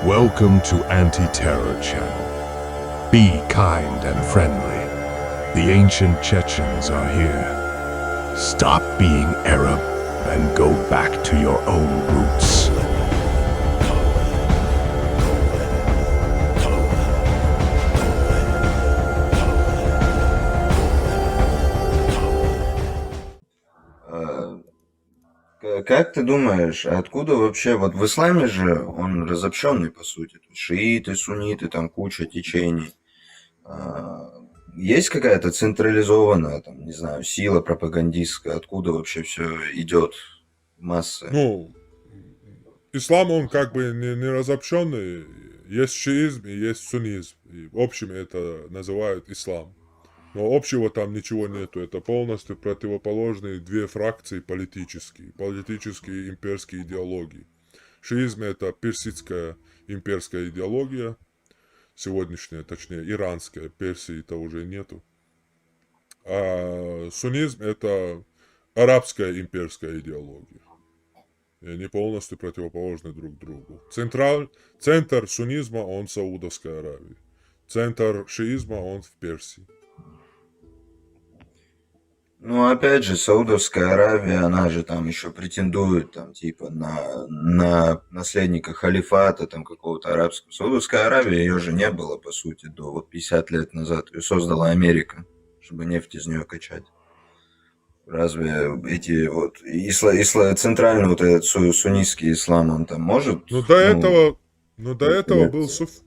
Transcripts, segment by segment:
Welcome to Anti-Terror Channel. Be kind and friendly. The ancient Chechens are here. Stop being Arab and go back to your own roots. Как ты думаешь, откуда вообще, вот в исламе же он разобщенный по сути, то есть шииты, сунниты, там куча течений. А, Есть какая-то централизованная, там, не знаю, сила пропагандистская, откуда вообще все идет в массы? Ну, ислам, он как бы не разобщенный. Есть шиизм и есть суннизм. И в общем это называют ислам. Но общего там ничего нету. Это полностью противоположные две фракции политические. Политические имперские идеологии. Шиизм это персидская имперская идеология. Сегодняшняя, точнее, иранская. Персии-то уже нету. А суннизм это арабская имперская идеология. И они полностью противоположны друг другу. Центр суннизма, он в Саудовской Аравии. Центр шиизма, он в Персии. Ну, опять же, Саудовская Аравия, она же там еще претендует, там, типа, на наследника халифата, там, какого-то арабского. Саудовская Аравия, ее же не было, по сути, до вот 50 лет назад. Ее создала Америка, чтобы нефть из нее качать. Разве эти вот центральный вот этот суннитский ислам, он там может, Но до ну, этого, но до этого был проявляться?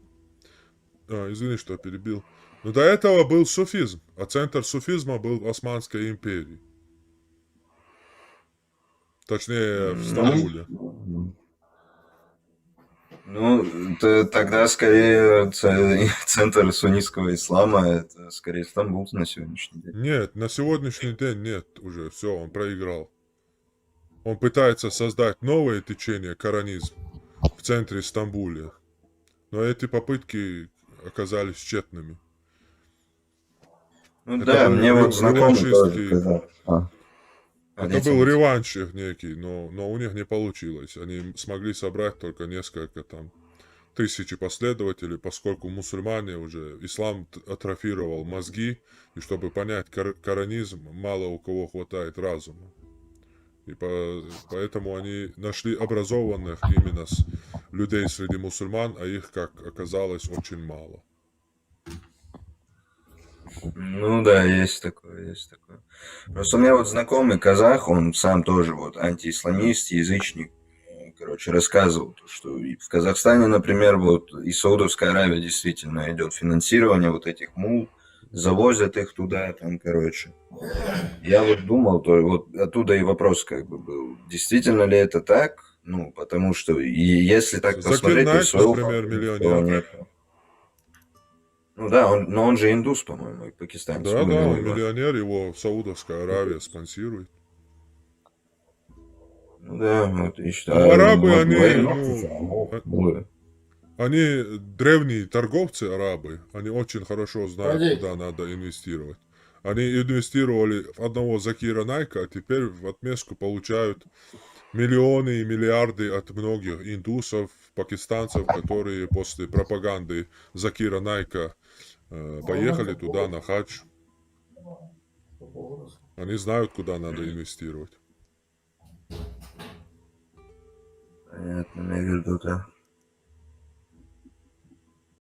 извини, что перебил. Но до этого был суфизм, а центр суфизма был в Османской империи. Точнее, в Стамбуле. Тогда скорее центр суннитского ислама, это скорее Стамбул на сегодняшний день. Нет, на сегодняшний день нет уже. Все, он проиграл. Он пытается создать новое течение, коранизм, в центре Стамбуля. Но эти попытки оказались тщетными. Ну Это да, был мне вот знакомый тоже реваншистский. сказал. Это Одеться, был одеться. реванш их некий, но у них не получилось. Они смогли собрать только несколько там тысячи последователей, поскольку мусульмане уже, ислам атрофировал мозги, и чтобы понять коранизм, мало у кого хватает разума. И поэтому они нашли образованных именно людей среди мусульман, а их, как оказалось, очень мало. Ну да, есть такое, есть такое. Просто у меня вот знакомый казах, он сам тоже вот антиисламист, язычник. Короче, рассказывал, что и в Казахстане, например, вот и Саудовская Аравия действительно идет финансирование вот этих мул, завозят их туда, там, короче. Я вот думал, то вот оттуда и вопрос как бы был, действительно ли это так? Ну, потому что и если так Закир посмотреть, то Найк, своего например, факта никакого миллионер. нет. Ну да, но он же индус, по-моему, и пакистанец. Да, Ой, да, ну он его. миллионер, его Саудовская Аравия спонсирует. Ну да, вот и Ну, считаю, арабы, вот они, говорим, а- ну, они древние торговцы, арабы, они очень хорошо знают, куда надо инвестировать. Они инвестировали в одного Закира Найка, а теперь в отместку получают миллионы и миллиарды от многих индусов, пакистанцев, которые после пропаганды Закира Найка поехали туда на хадж. Они знают, куда надо инвестировать. понятно, я вижу, да.